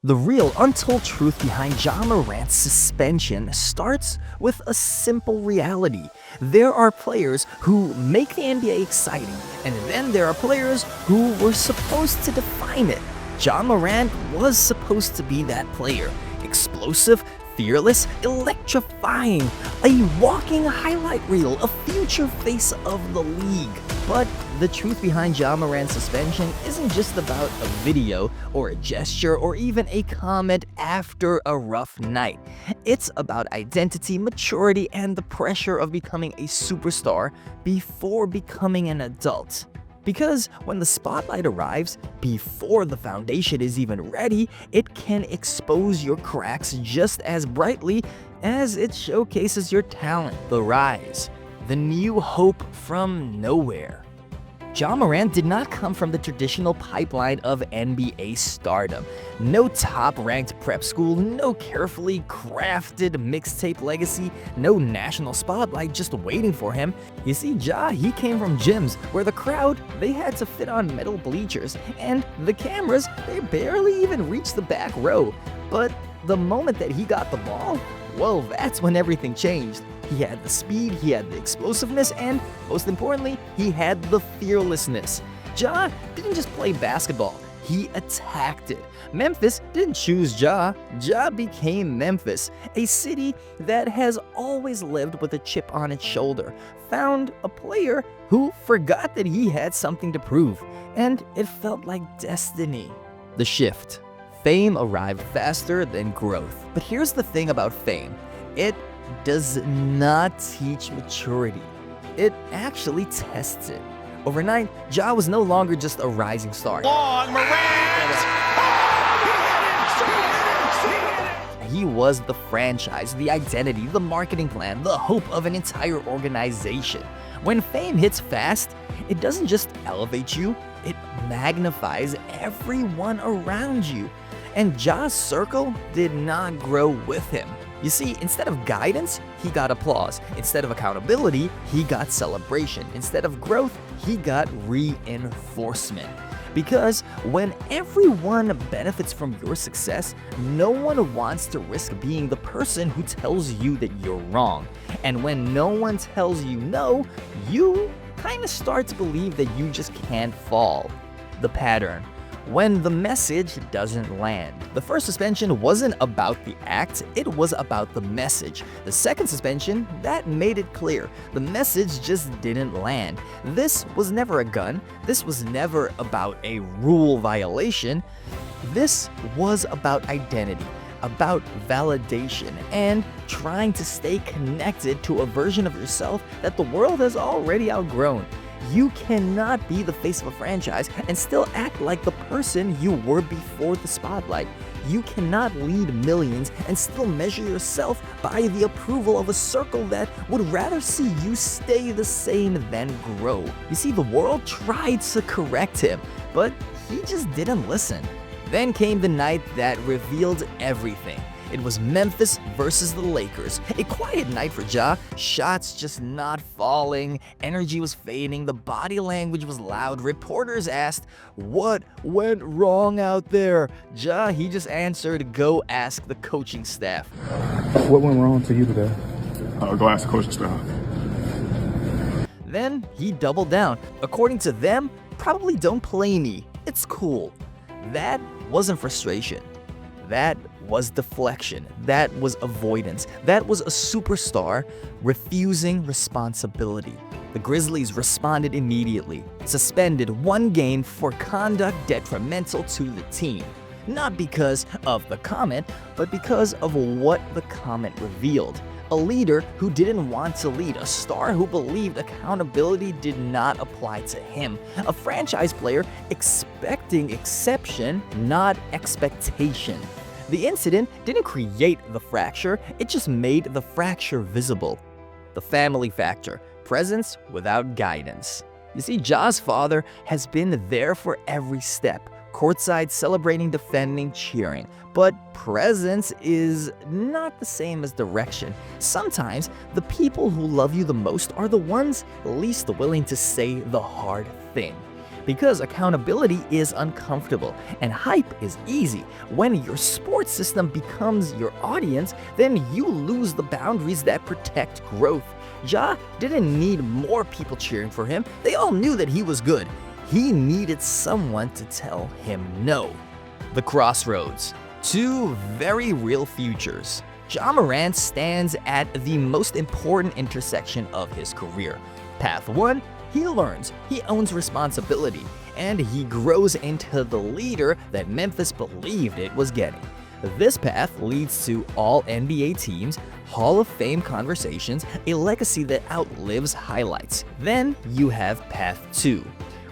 The real untold truth behind Ja Morant's suspension starts with a simple reality. There are players who make the NBA exciting, and then there are players who were supposed to define it. Ja Morant was supposed to be that player. Explosive, fearless, electrifying, a walking highlight reel, a future face of the league. But the truth behind Ja Morant's suspension isn't just about a video or a gesture or even a comment after a rough night. It's about identity, maturity, and the pressure of becoming a superstar before becoming an adult. Because when the spotlight arrives, before the foundation is even ready, it can expose your cracks just as brightly as it showcases your talent. The rise, the new hope from nowhere. Ja Morant did not come from the traditional pipeline of NBA stardom. No top-ranked prep school, no carefully crafted mixtape legacy, no national spotlight just waiting for him. You see, Ja, he came from gyms where the crowd, they had to fit on metal bleachers, and the cameras, they barely even reached the back row. But the moment that he got the ball, well, that's when everything changed. He had the speed, he had the explosiveness, and most importantly, he had the fearlessness. Ja didn't just play basketball, he attacked it. Memphis didn't choose Ja, Ja became Memphis, a city that has always lived with a chip on its shoulder, found a player who forgot that he had something to prove, and it felt like destiny. The shift. Fame arrived faster than growth. But here's the thing about fame. It does not teach maturity. It actually tests it. Overnight, Ja was no longer just a rising star. Long Morant! He was the franchise, the identity, the marketing plan, the hope of an entire organization. When fame hits fast, it doesn't just elevate you, it magnifies everyone around you. And Ja's circle did not grow with him. You see, instead of guidance, he got applause. Instead of accountability, he got celebration. Instead of growth, he got reinforcement. Because when everyone benefits from your success, no one wants to risk being the person who tells you that you're wrong. And when no one tells you no, you kind of start to believe that you just can't fall. The pattern. When the message doesn't land. The first suspension wasn't about the act, it was about the message. The second suspension, that made it clear. The message just didn't land. This was never a gun. This was never about a rule violation. This was about identity, about validation, and trying to stay connected to a version of yourself that the world has already outgrown. You cannot be the face of a franchise and still act like the person you were before the spotlight. You cannot lead millions and still measure yourself by the approval of a circle that would rather see you stay the same than grow. You see, the world tried to correct him, but he just didn't listen. Then came the night that revealed everything. It was Memphis versus the Lakers. A quiet night for Ja, shots just not falling, energy was fading, the body language was loud. Reporters asked, "What went wrong out there?" Ja, he just answered, "Go ask the coaching staff." What went wrong to you today? Go ask the coaching staff. Then he doubled down. According to them, probably don't play me. It's cool. That wasn't frustration. That was deflection. That was avoidance. That was a superstar refusing responsibility. The Grizzlies responded immediately, suspended one game for conduct detrimental to the team. Not because of the comment, but because of what the comment revealed. A leader who didn't want to lead, a star who believed accountability did not apply to him, a franchise player expecting exception, not expectation. The incident didn't create the fracture, it just made the fracture visible. The family factor, presence without guidance. You see, Ja's father has been there for every step, courtside celebrating, defending, cheering. But presence is not the same as direction. Sometimes the people who love you the most are the ones least willing to say the hard thing. because accountability is uncomfortable and hype is easy. When your sports system becomes your audience, then you lose the boundaries that protect growth. Ja didn't need more people cheering for him. They all knew that he was good. He needed someone to tell him no. The crossroads. Two very real futures. Ja Morant stands at the most important intersection of his career. Path 1, he learns, he owns responsibility, and he grows into the leader that Memphis believed it was getting. This path leads to all NBA teams, Hall of Fame conversations, a legacy that outlives highlights. Then you have Path 2,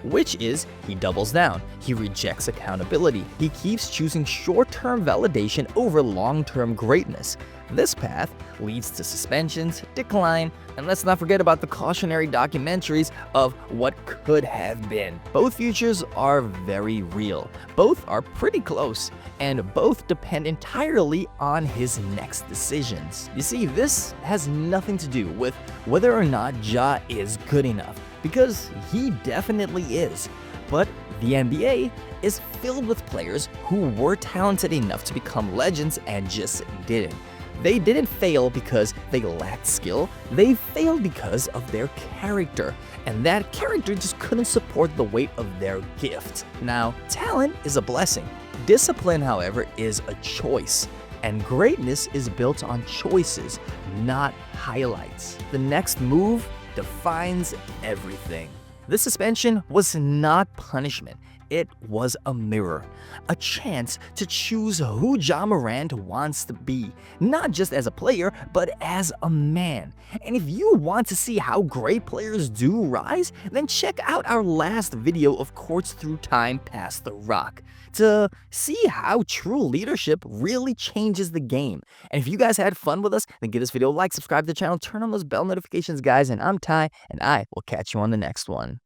which is he doubles down, he rejects accountability, he keeps choosing short-term validation over long-term greatness. This path leads to suspensions, decline, and let's not forget about the cautionary documentaries of what could have been. Both futures are very real, both are pretty close, and both depend entirely on his next decisions. You see, this has nothing to do with whether or not Ja is good enough, because he definitely is. But the NBA is filled with players who were talented enough to become legends and just didn't. They didn't fail because they lacked skill, they failed because of their character, and that character just couldn't support the weight of their gift. Now, talent is a blessing. Discipline, however, is a choice, and greatness is built on choices, not highlights. The next move defines everything. This suspension was not punishment. It was a mirror, a chance to choose who Ja Morant wants to be, not just as a player, but as a man. And if you want to see how great players do rise, then check out our last video of Courts Through Time Past the Rock to see how true leadership really changes the game. And if you guys had fun with us, then give this video a like, subscribe to the channel, turn on those bell notifications, guys. And I'm Ty, and I will catch you on the next one.